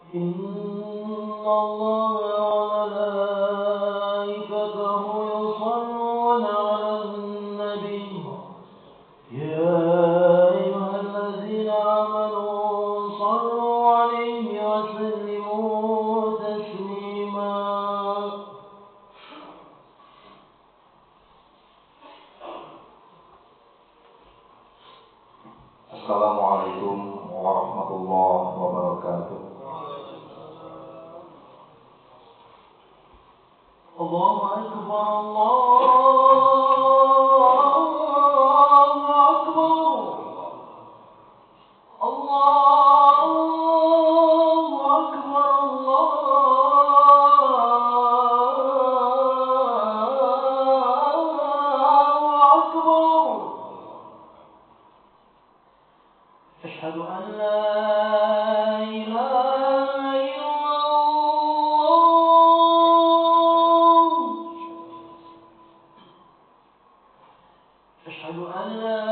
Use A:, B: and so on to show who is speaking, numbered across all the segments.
A: إن الله وملائكته يصلون على النبي يا أيها الذين آمنوا صلوا عليه وسلموا تسليما.
B: Assalamualaikum warahmatullahi wabarakatuh.
A: Allahu Akbar, Allahu Akbar, Allahu Akbar. Asyhadu an la ilaha illallah. Asyhadu an la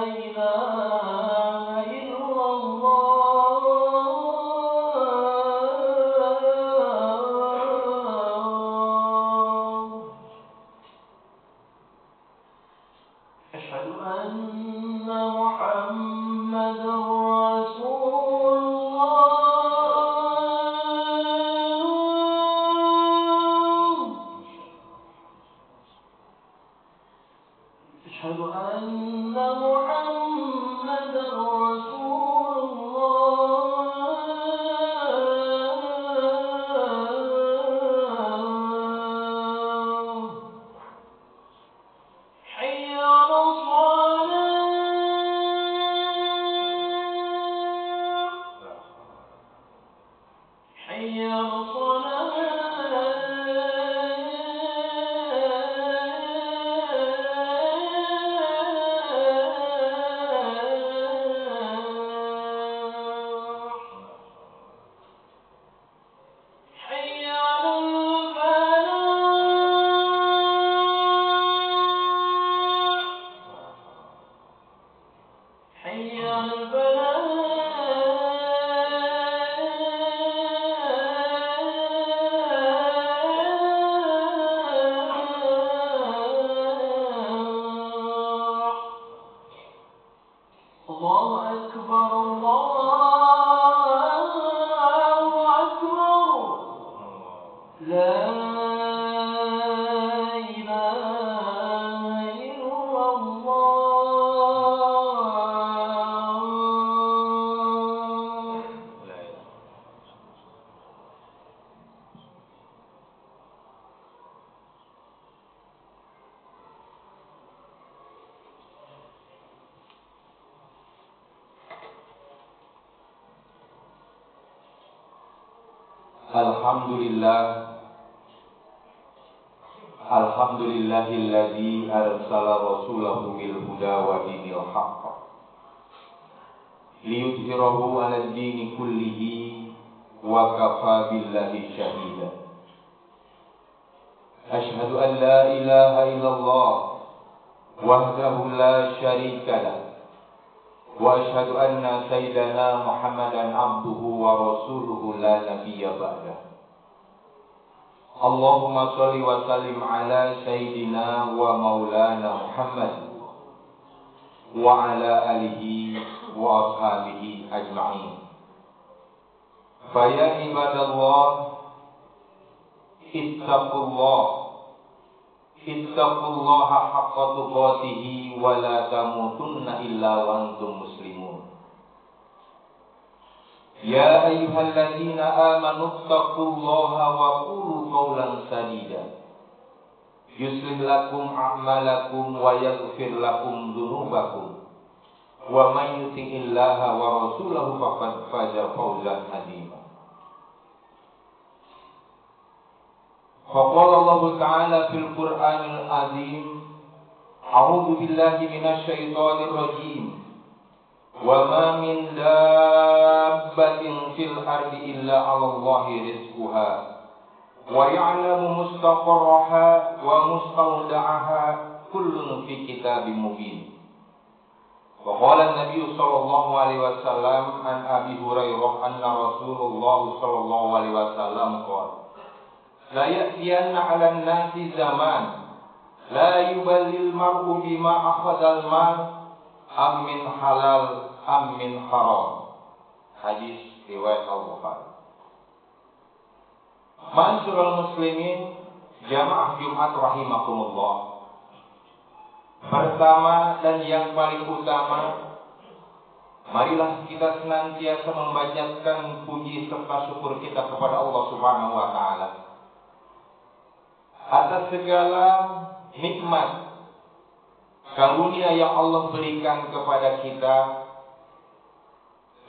A: ilaha illallah. Asyhadu anna Muhammadar Rasulullah. Asyhadu anna Muhammadar Rasulullah. Hayya 'alas shalah. Hayya 'alas Allahu Akbar, Allahu Akbar. La ilaha illallah.
B: Alhamdulillahilladzi arsala rasulahu bil huda wa dinil haqq liyudhhirahu 'alad dini kullihi wa kafa billahi shahida. Asyhadu an la ilaha illallah wahdahu la syarika lah wa asyhadu anna sayyidana Muhammadan abduhu wa rasuluhu la nabiyya ba'dah. Allahumma sholli wa sallim ala sayyidina wa maulana Muhammad wa ala alihi wa ashabihi ajma'in. Fa ya ibadallah ittaqullaha haqqa tuqatih wa la tamutunna illa wa antum muslimun. Ya ayyuhalladzina amanu ittaqullaha wa qulu qawlan sadida yuslih lakum a'malakum wa yaghfir lakum dzunubakum wa may yuti'illaha wa rasulahu faqad faza fawzan 'azima. Faqala Allah Ta'ala fil Qur'anil 'azim a'udzu billahi minasy syaithanir rajim. Wa ma min dabbatin fil ardi illa 'ala Allahi rizquha wa ya'lamu mustaqarraha wa mustawda'aha kullun fi kitabim mubin. وقال النبي صلى الله عليه وسلم عن أبي هريرة أن رسول الله صلى الله عليه وسلم قال لا يأتين على الناس زمان لا يبالي المرء بما أخذ المال أم من حلال أم من حرام. Hadis riwayat Al-Bukhari. Ma'asyiral muslimin, jamaah Jumat rahimakumullah. Pertama dan yang paling utama, marilah kita senantiasa memanjatkan puji serta syukur kita kepada Allah Subhanahu wa taala atas segala nikmat karunia yang Allah berikan kepada kita,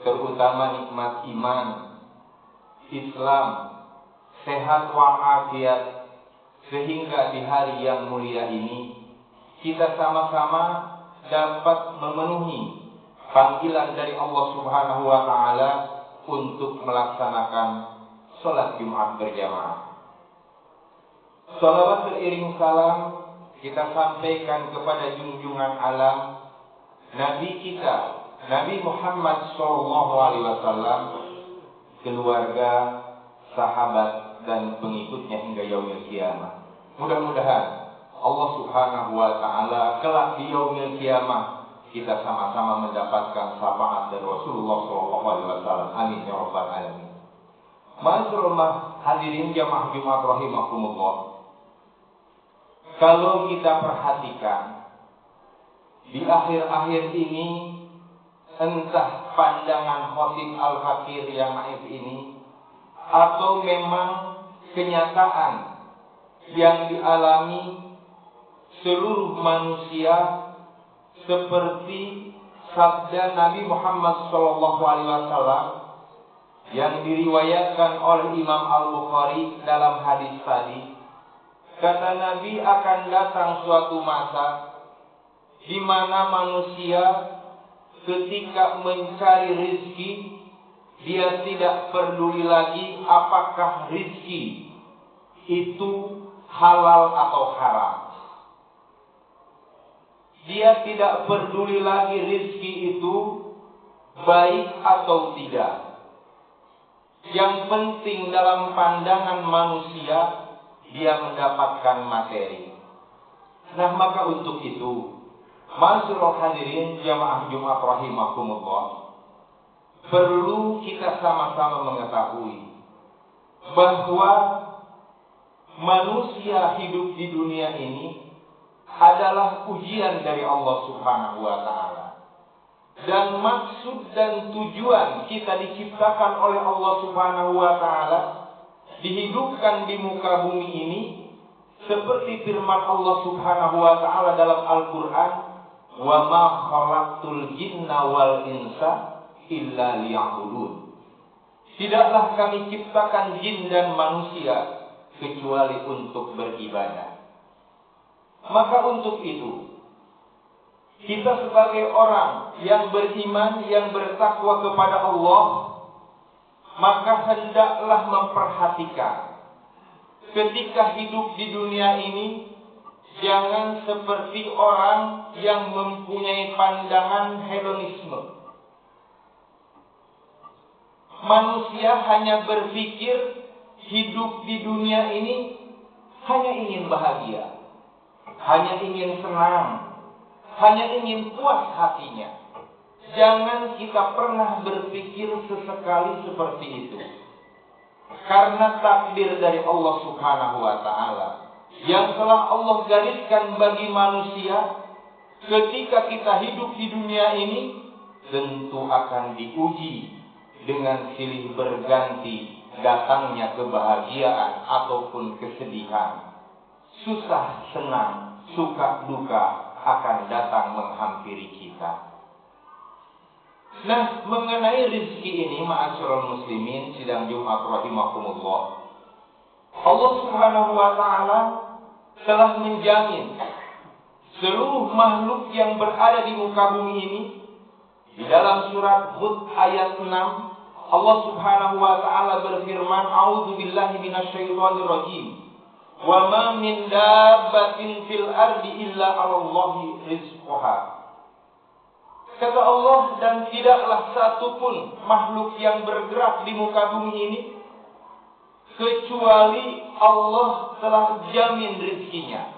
B: terutama nikmat iman, Islam, sehat walafiat, sehingga di hari yang mulia ini kita sama-sama dapat memenuhi panggilan dari Allah Subhanahu wa taala untuk melaksanakan salat Jumat berjamaah. Salawat beriring salam kita sampaikan kepada junjungan alam Nabi kita, Nabi Muhammad SAW, keluarga, sahabat dan pengikutnya hingga yaumil kiamah. Mudah-mudahan Allah Subhanahu wa taala kelak di yaumil kiamah kita sama-sama mendapatkan syafaat dari Rasulullah SAW. Amin ya rabbal alamin. Ma'asyiral hadirin jamaah Jumat rahimakumullah. Kalau kita perhatikan di akhir-akhir ini, entah pandangan Khatib Al-Fakir yang naif ini atau memang kenyataan yang dialami seluruh manusia, seperti sabda Nabi Muhammad SAW yang diriwayatkan oleh Imam Al-Bukhari dalam hadis tadi. Kata Nabi, akan datang suatu masa di mana manusia ketika mencari rizki, dia tidak peduli lagi apakah rizki itu halal atau haram. Dia tidak peduli lagi rizki itu baik atau tidak. Yang penting dalam pandangan manusia, dia mendapatkan materi. Nah, maka untuk itu, ma'asyiral hadirin jamaah Jumat rahimakumullah, perlu kita sama-sama mengetahui bahwa manusia hidup di dunia ini adalah ujian dari Allah Subhanahu wa taala. Dan maksud dan tujuan kita diciptakan oleh Allah Subhanahu wa taala, dihidupkan di muka bumi ini, seperti firman Allah Subhanahu wa taala dalam Al-Qur'an, "Wa ma khalaqtul jinna wal insa illa liya'budun." Tidaklah kami ciptakan jin dan manusia kecuali untuk beribadah. Maka untuk itu, kita sebagai orang yang beriman, yang bertakwa kepada Allah, maka hendaklah memperhatikan ketika hidup di dunia ini, jangan seperti orang yang mempunyai pandangan hedonisme. Manusia hanya berpikir hidup di dunia ini hanya ingin bahagia, hanya ingin senang, hanya ingin puas hatinya. Jangan kita pernah berpikir sesekali seperti itu. Karena takdir dari Allah Subhanahu wa taala yang telah Allah gariskan bagi manusia, ketika kita hidup di dunia ini tentu akan diuji dengan silih berganti datangnya kebahagiaan ataupun kesedihan. Susah senang, suka duka akan datang menghampiri kita. Nah, mengenai rizki ini, ma'asyiral muslimin sidang Jumat rahimakumullah, Allah Subhanahu wa taala telah menjamin seluruh makhluk yang berada di muka bumi ini. Di dalam surat Hud ayat 6, Allah Subhanahu wa taala berfirman, "A'udzu billahi minasyaitonir rajim. Wa ma min dabbatin fil ardi illa 'alallahi rizquha." Kata Allah, dan tidaklah satu pun makhluk yang bergerak di muka bumi ini kecuali Allah telah jamin rizkinya.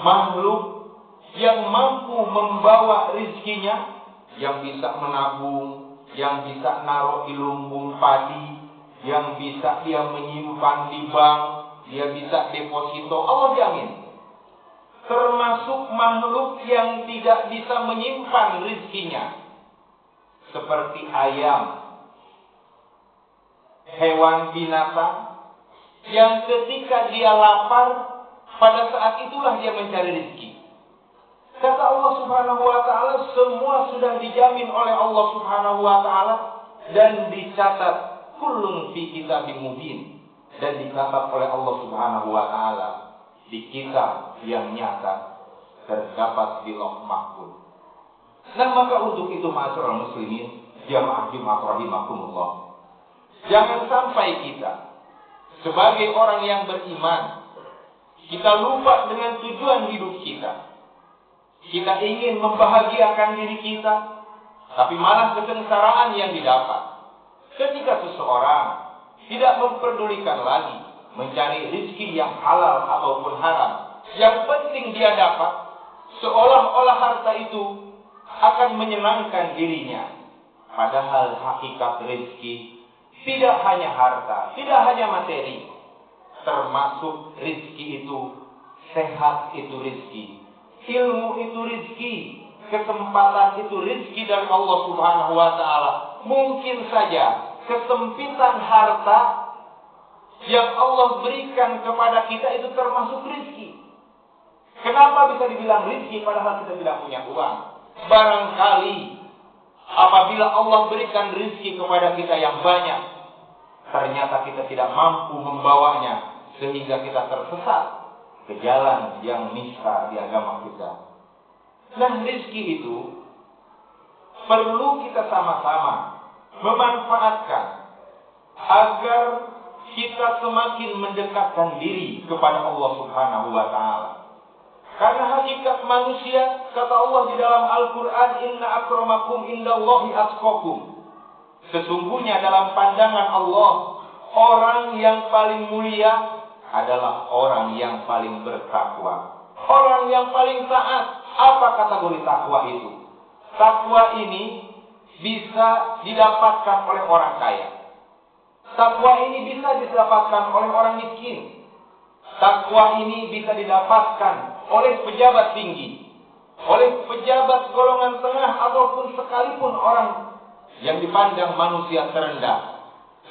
B: Makhluk yang mampu membawa rizkinya, yang bisa menabung, yang bisa naruh di lumbung padi, yang bisa dia menyimpan di bank, dia bisa deposito, Allah jamin. Termasuk makhluk yang tidak bisa menyimpan rizkinya, seperti ayam, hewan binatang, yang ketika dia lapar, pada saat itulah dia mencari rizki. Kata Allah Subhanahu wa ta'ala, semua sudah dijamin oleh Allah Subhanahu wa ta'ala dan dicatat kullun fi kitabim mubin, dan dicatat oleh Allah Subhanahu wa ta'ala di kitab yang nyata terdapat di Lauh Mahfuz. Nah, maka untuk itu ma'asyiral muslimin, jamaah Jumat rahimakumullah, jangan sampai kita sebagai orang yang beriman, kita lupa dengan tujuan hidup kita. Kita ingin membahagiakan diri kita, tapi malah kesengsaraan yang didapat. Ketika seseorang tidak memperdulikan lagi mencari rezeki yang halal ataupun haram, yang penting dia dapat, seolah-olah harta itu akan menyenangkan dirinya. Padahal hakikat rezeki tidak hanya harta, tidak hanya materi, termasuk rezeki itu, sehat itu rezeki, ilmu itu rezeki, kesempatan itu rezeki dari Allah Subhanahu wa ta'ala. Mungkin saja kesempitan harta yang Allah berikan kepada kita itu termasuk rezeki. Kenapa bisa dibilang rezeki padahal kita tidak punya uang? Barangkali apabila Allah berikan rezeki kepada kita yang banyak, ternyata kita tidak mampu membawanya, sehingga kita tersesat ke jalan yang nista di agama kita. Nah, rezeki itu perlu kita sama-sama memanfaatkan agar kita semakin mendekatkan diri kepada Allah Subhanahu wa ta'ala. Karena hakikat manusia, kata Allah di dalam Al-Quran, inna akramakum indallahi atqakum. Sesungguhnya dalam pandangan Allah, orang yang paling mulia adalah orang yang paling bertakwa, orang yang paling taat. Apa kategori takwa itu? Takwa ini bisa didapatkan oleh orang kaya. Takwa ini bisa didapatkan oleh orang miskin. Takwa ini bisa didapatkan oleh pejabat tinggi, oleh pejabat golongan tengah, ataupun sekalipun orang yang dipandang manusia terendah.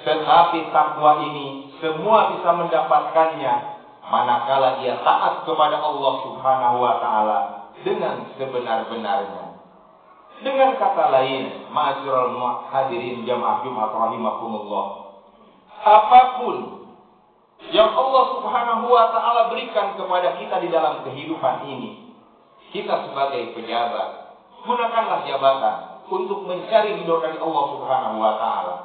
B: Tetapi takwa ini semua bisa mendapatkannya manakala dia taat kepada Allah Subhanahu wa ta'ala dengan sebenar-benarnya. Dengan kata lain, ma'asyiral hadirin jamaah Jumat rahimakumullah, apapun yang Allah Subhanahu wa ta'ala berikan kepada kita di dalam kehidupan ini, kita sebagai pejabat, gunakanlah jabatan untuk mencari ridho dari Allah Subhanahu wa ta'ala.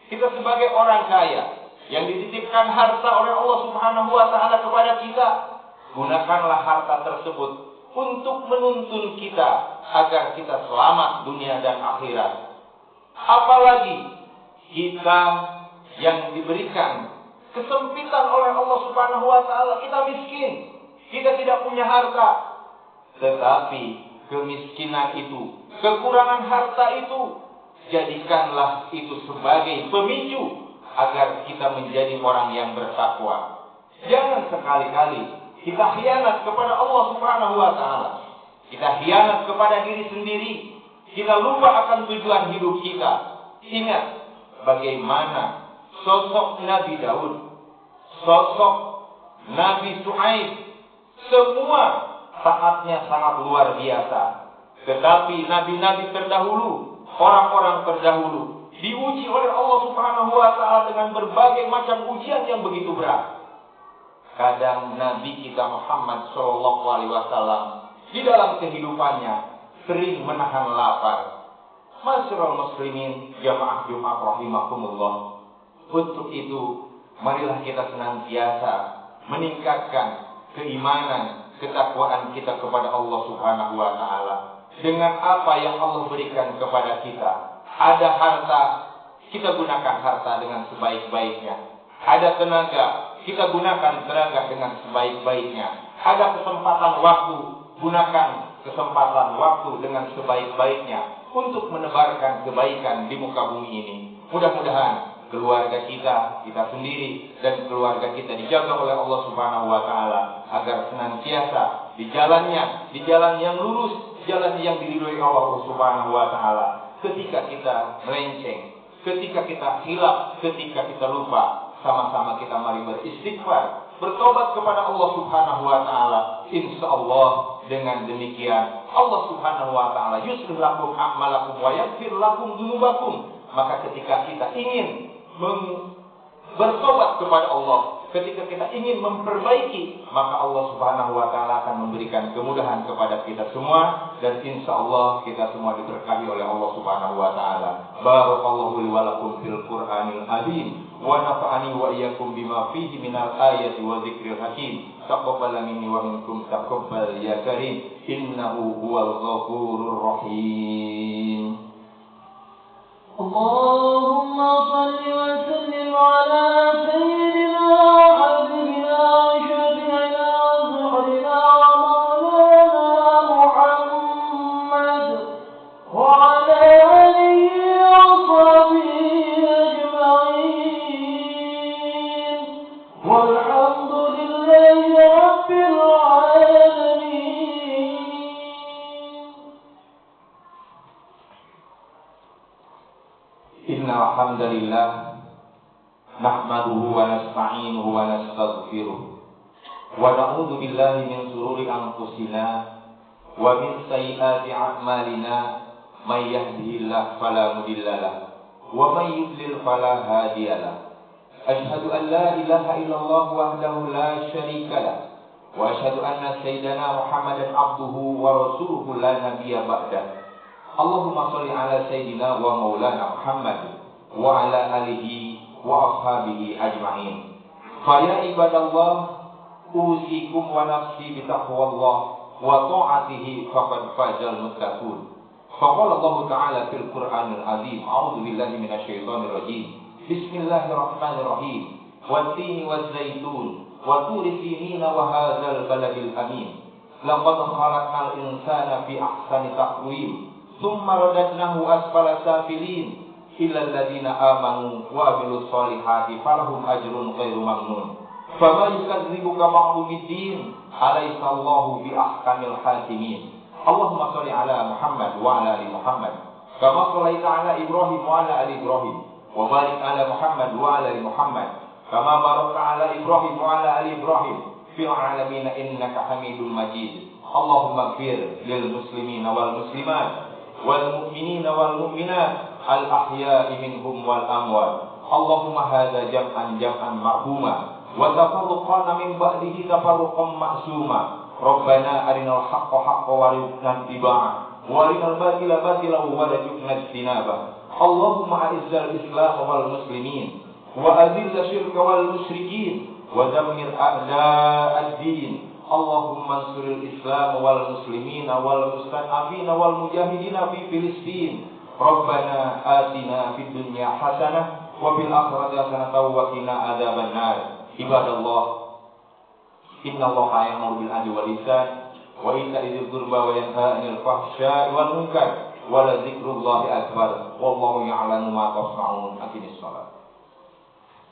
B: Kita sebagai orang kaya yang dititipkan harta oleh Allah Subhanahu wa ta'ala kepada kita, gunakanlah harta tersebut untuk menuntun kita agar kita selamat dunia dan akhirat. Apalagi kita yang diberikan kesempitan oleh Allah Subhanahu wa ta'ala, kita miskin, kita tidak punya harta. Tetapi kemiskinan itu, kekurangan harta itu, jadikanlah itu sebagai pemicu agar kita menjadi orang yang bertakwa. Jangan sekali-kali kita khianat kepada Allah Subhanahu wa ta'ala. Kita khianat kepada diri sendiri. Kita lupa akan tujuan hidup kita. Ingat bagaimana sosok Nabi Daud, sosok Nabi Shu'aib, semua taatnya sangat luar biasa. Tetapi nabi-nabi terdahulu, orang-orang terdahulu, diuji oleh Allah Subhanahu wa ta'ala dengan berbagai macam ujian yang begitu berat. Kadang Nabi kita Muhammad sallallahu alaihi wasallam di dalam kehidupannya sering menahan lapar. Ma'asyiral muslimin jamaah Jumat rahimakumullah, untuk itu marilah kita senantiasa meningkatkan keimanan, ketakwaan kita kepada Allah Subhanahu wa ta'ala. dengan apa yang Allah berikan kepada kita. Ada harta, kita gunakan harta dengan sebaik-baiknya. Ada tenaga, kita gunakan tenaga dengan sebaik-baiknya. Ada kesempatan waktu, gunakan kesempatan waktu dengan sebaik-baiknya untuk menebarkan kebaikan di muka bumi ini. Mudah-mudahan keluarga kita sendiri dan keluarga kita dijaga oleh Allah Subhanahu wa taala agar senantiasa di jalan yang lurus, jalan yang diridhoi Allah Subhanahu wa taala. Ketika kita melenceng, ketika kita hilaf, ketika kita lupa, sama-sama kita mari beristighfar, bertobat kepada Allah Subhanahu wa taala. Insyaallah dengan demikian Allah Subhanahu wa taala yuslih lakum a'malakum wa yaghfir lakum dzunubakum. Maka ketika kita ingin bertobat kepada Allah, ketika kita ingin memperbaiki, maka Allah Subhanahu wa taala akan memberikan kemudahan kepada kita semua, dan insyaallah kita semua diberkahi oleh Allah Subhanahu wa taala. Barakallahu li wa lakum fil Qur'anil azim wa nafa'ani wa iyyakum bima fihi minal ayati wa dzikril hakim. Taqabbal minni wa minkum taqabbal ya karim, innahu huwal ghafurur rahim.
A: اللهم صل وسلم على سيدنا وحبيبنا وشفيعنا وسحرنا ومولانا محمد وعلى آله وصحبه أجمعين والحمد لله رب العالمين.
B: Innal hamdalillah nahmaduhu wa nasta'inuhu wa nastaghfiruh wa na'udzu billahi min shururi anfusina wa min sayyiati a'malina may yahdihillahu fala mudilla lahu wa may yudlil fala hadiya lahu. Asyhadu an la ilaha illallah wahdahu la syarika lahu wa asyhadu anna sayyidana Muhammadan abduhu wa rasuluhu la nabiyya ba'dahu. Allahumma sholli ala sayyidina wa maulana Muhammad wa ala alihi wa ashabihi ajma'in. Fa ya ibadallah, usikum wa nafsi bi taqwallah wa ta'atihi faqad fazal muttaqun. Faqala Allah ta'ala fil Qur'anil azim, a'udzu billahi minasyaitonir rajim. Bismillahirrahmanirrahim. Wat-tini waz-zaitun wa turi sinina wa hadzal baladil amin. Laqad khalaqnal insana fi ahsani taqwim. Tsumma radadnahu asfala safilin illal ladzina amanu wa amilus solihati falahum ajrun ghairu mamnun. Fama yukadzibuka ba'du biddin alaysa Allahu bi ahkamil hakimin. Allahumma shalli ala Muhammad wa ala ali Muhammad kama shallaita ala Ibrahim wa ala ali Ibrahim wa barik ala Muhammad wa ala ali Muhammad kama barakta ala Ibrahim wa ala ali Ibrahim fil alamin innaka Hamidum Majid. Allahumma ighfir lil muslimina wal muslimat wal mu'minina wal mu'minat al ahya'i minhum wal amwat. Allahumma hadza jam'an marhuma wa tafarruqana min ba'dihi tafarruqan ma'suma. Rabbana arinal haqqa haqqan warzuqna ittiba'ah wa arinal batila batilan warzuqna ijtinabah. Allahumma a'izzal islam wal muslimin wa adhill syirka wal musyrikin wa dammir a'da'ad-din. Allahumma ansuril Islam wal muslimina wal mustad'afina wal mujahidina fi Filistin. Rabbana atina fid dunya hasanah wa fil akhirati hasanah wa qina adzabannar. Ibadallah, innallaha ya'muru bil 'adli wal ihsan wa ita'i dzil qurba wa yanha 'anil fahsya'i wal munkar wa la dzikrullahi akbar wallahu ya'lamu ma tasna'un. Aqimis shalah.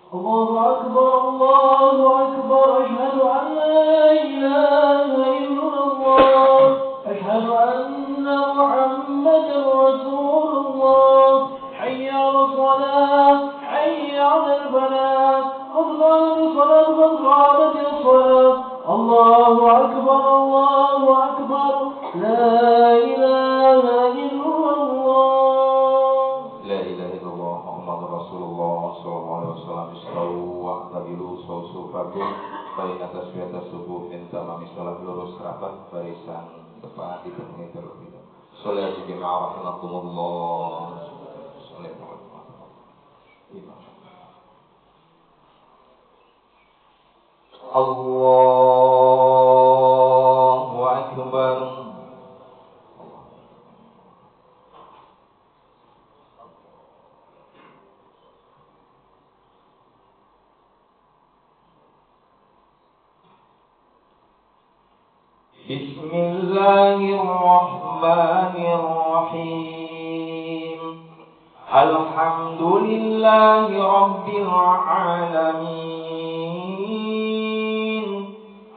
A: الله أكبر الله أكبر أشهد أن لا إله إلا الله أشهد أن محمدا رسول الله حي على الصلاة حي على الفلاح قد قامت الصلاة قد قامت الصلاة الله أكبر لا إله إلا الله.
B: لا إله إلا الله محمد رسول الله صلى الله عليه وسلم. Istau wa'tabilu sawsufakum Baina tasbihata subuh min tamami sholat. Lurus rapat barisan depan dipenuhi terlebih dahulu. Sholatu jemaah rahimakumullah. Allahu Akbar. Bismillahirrahmanirrahim. Alhamdulillahi Rabbil Alamin.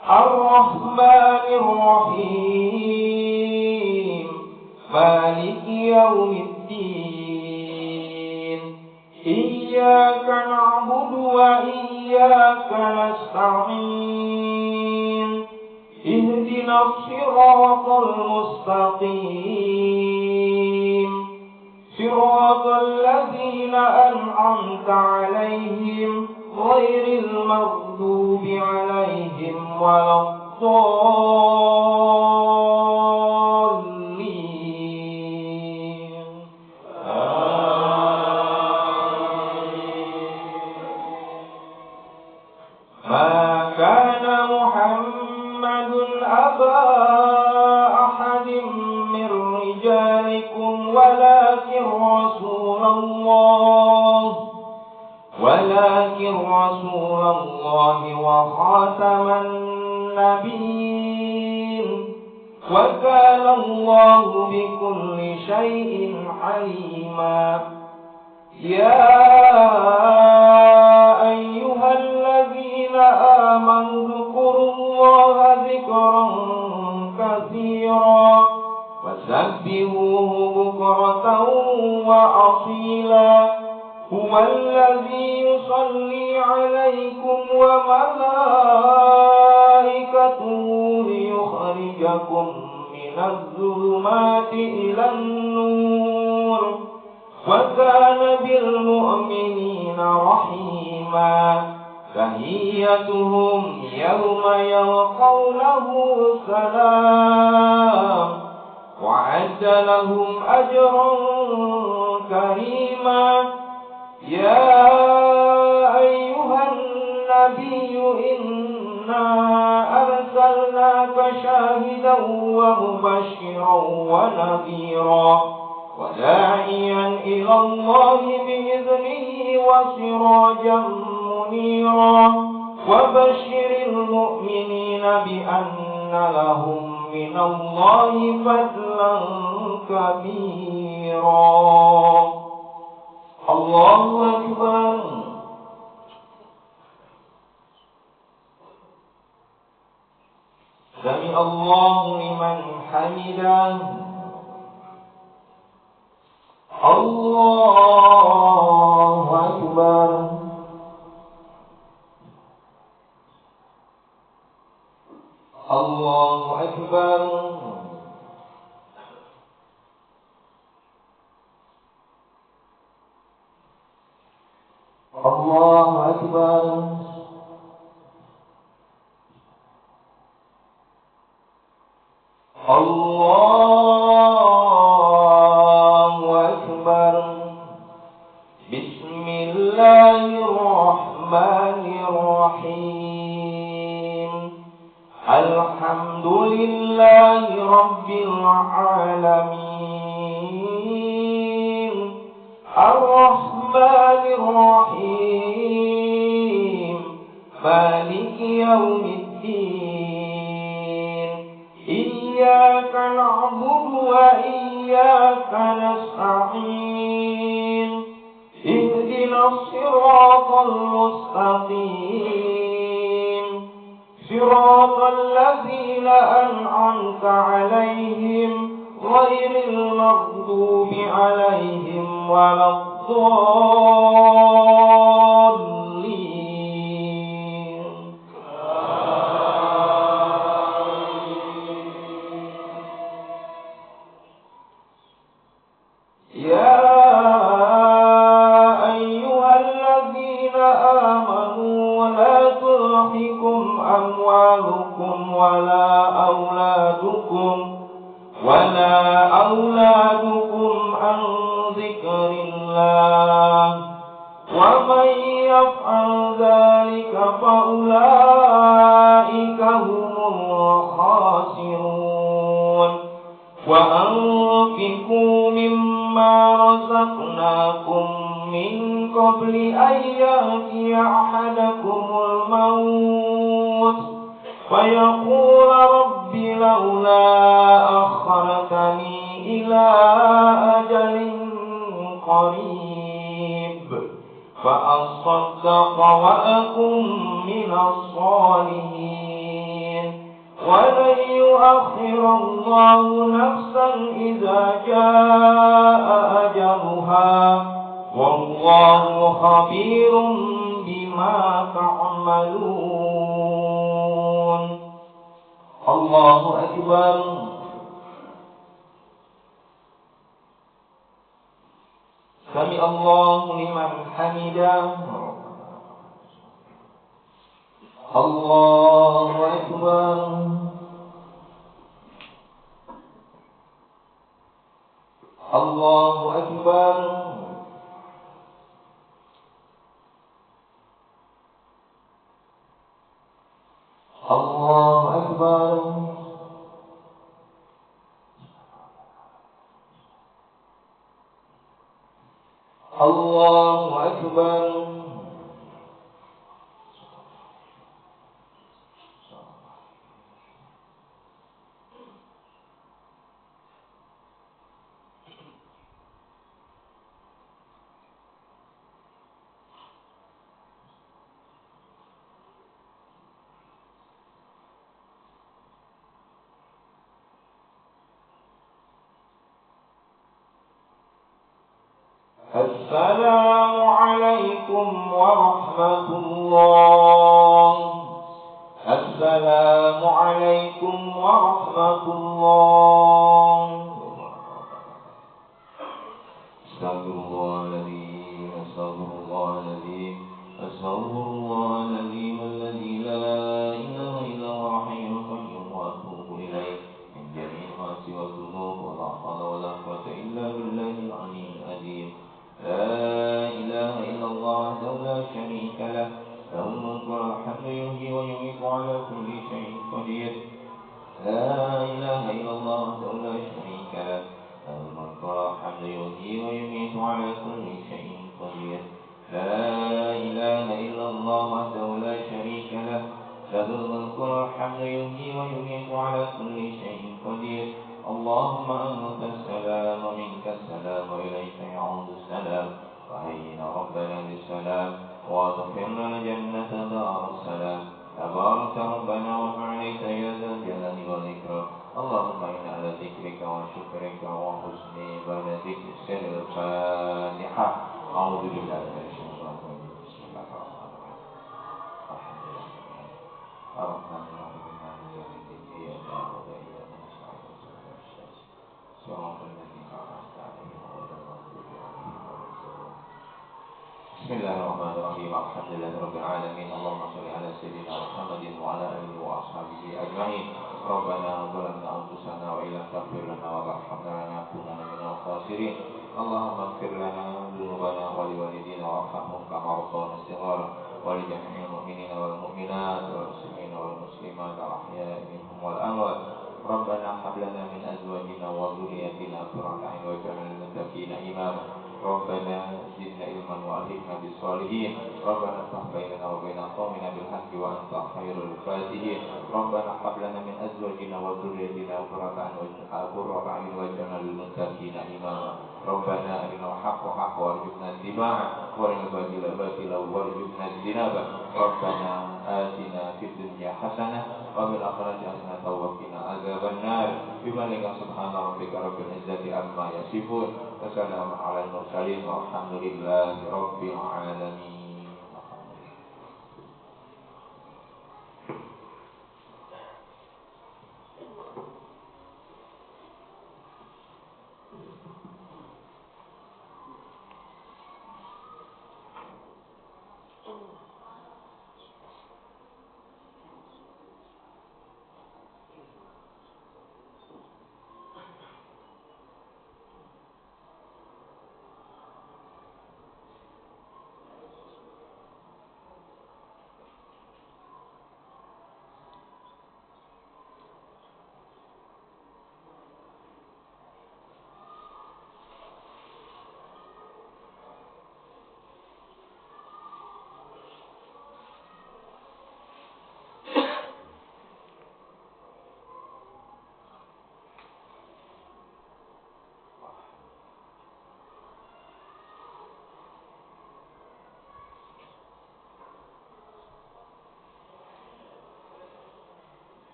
B: Ar-Rahmanir-Rahim. Maliki Yawmiddin. Iyyaka na'budu wa iyyaka nasta'in. Ihdinas siratal mustaqim. Siratal ladzina an'amta 'alaihim ghairil maghdubi 'alaihim waladdallin. Ma kana Muhammadun aba ahadin min rijalikum walakin Rasulullah wa khataman nabiyyin wa kana Allahu bikulli syai'in alima. Ya ayyuhalladzina amanu dzkurullaha dzikran katsira wasabbihuhu bukratan wa asila. Huwallazi yusalli 'alaikum wa malaikatuhu liyukhrijakum minadh dhulumati ilan nur wa kana bil mu'minina rahima. Tahiyyatuhum yawma yalqawnahu salam wa 'adda lahum ajran karima. Ya ayyuhan nabiyyu inna arsalnaka syahidan wa mubasysyiran wa nadhira wa da'iyan ila Allahi bi'iznihi wa sirajan munira wa basyiril mu'minina bi anna lahum minallahi fadlan kabira. Allahu Akbar. Sami Allahu liman hamidah. Allahu Akbar. Allahu Akbar. Allahu Akbar. Allahu Akbar. Bismillahirrahmanirrahim. Alhamdulillahi Rabbil Alamin. Ar-Rahmanir-Rahim. Maliki Yawmiddin. Iyyaka na'budu wa iyyaka nasta'in. Ihdinas siratal mustaqim. Siratal ladzina an'amta 'alaihim ghairil maghdubi 'alaihim waladdallin. Ya ayyuhalladzina amanu la tulhikum amwalukum wala auladukum an dzikrillah wa man yaf'al dzalika fa ulaika humul khasirun. Wa anfiqu mimma razaqnakum min qabli an ya'tiya ahadakumul maut fayaqula rabbi لولا أخرتني إلى أجل قريب فأصدق وأكن من الصالحين ولن يؤخر الله نفسا إذا جاء أجلها والله خبير بما تعملون. الله أكبر. سمع الله لمن حمده. الله أكبر. الله أكبر. الله أكبر. الله أكبر. السلام عليكم ورحمة الله. السلام عليكم ورحمة الله. استغفر الله العظيم. استغفر الله العظيم. استغفر الله العظيم الذي لا إله إلا هو الحي القيوم وأتوب إليه من جميع المعاصي والذنوب ولا حول ولا قوة إلا بالله العلي العظيم. لا إله إلا الله وحده لا شريك له له الملك والحمد يحيي ويميت على كل شيء قدير. لا إله إلا الله وحده لا شريك له له الملك والحمد يحيي ويميت على كل شيء قدير. لا إله إلا الله وحده لا شريك له له الملك والحمد يحيي ويميت على كل شيء قدير. اللهم أنت السلام ومنك السلام وإليك يعود السلام وهينا ربنا بالسلام وادخل لنا جنة دار السلام. تبارك ربنا وتعاليت يا ذا الجلال والإكرام. اللهم إنا على ذكرك وشكرك وحسن عبادتك. سر الفاتحة. أعوذ بالله من الشيطان الرجيم. بسم الله الرحمن الرحيم. الحمد لله الرحمن الرحيم مالك يوم الدين إياك نعبد وإياك نستعين صراط الذين أنعمت عليهم غير المغضوب عليهم ولا الضالين. بسم الله الرحمن الرحيم. الحمد لله رب العالمين. اللهم صل على سيدنا محمد وعلى آله وأصحابه أجمعين. ربنا ظلمنا أنفسنا وإن لم تغفر لنا وترحمنا لنكونن من الخاسرين. اللهم اغفر لنا ذنوبنا ولوالدينا وارحمهم كما ربونا صغارا ولجميع المؤمنين والمؤمنات والمسلمين والمسلمات الأحياء منهم والأموات. ربنا هب لنا من أزواجنا وذرياتنا قرة أعين واجعلنا للمتقين إماما. ربنا زدنا علما وألهمنا بالصالحين. ربنا افتح بيننا وبين قومنا بالحق وأنت خير الفاتحين. ربنا هب لنا من أزواجنا وذرياتنا قرة أعين واجعلنا للمتقين إماما. ربنا أرنا الحق حقا وارزقنا اتباعه وأرنا الباطل باطلا وارزقنا اجتنابه. ربنا آتنا في الدنيا حسنة وفي الآخرة حسنة وقنا عذاب النار. بمالك سبحان ربك رب العزة عما يصفون وسلام على المرسلين والحمد لله رب العالمين.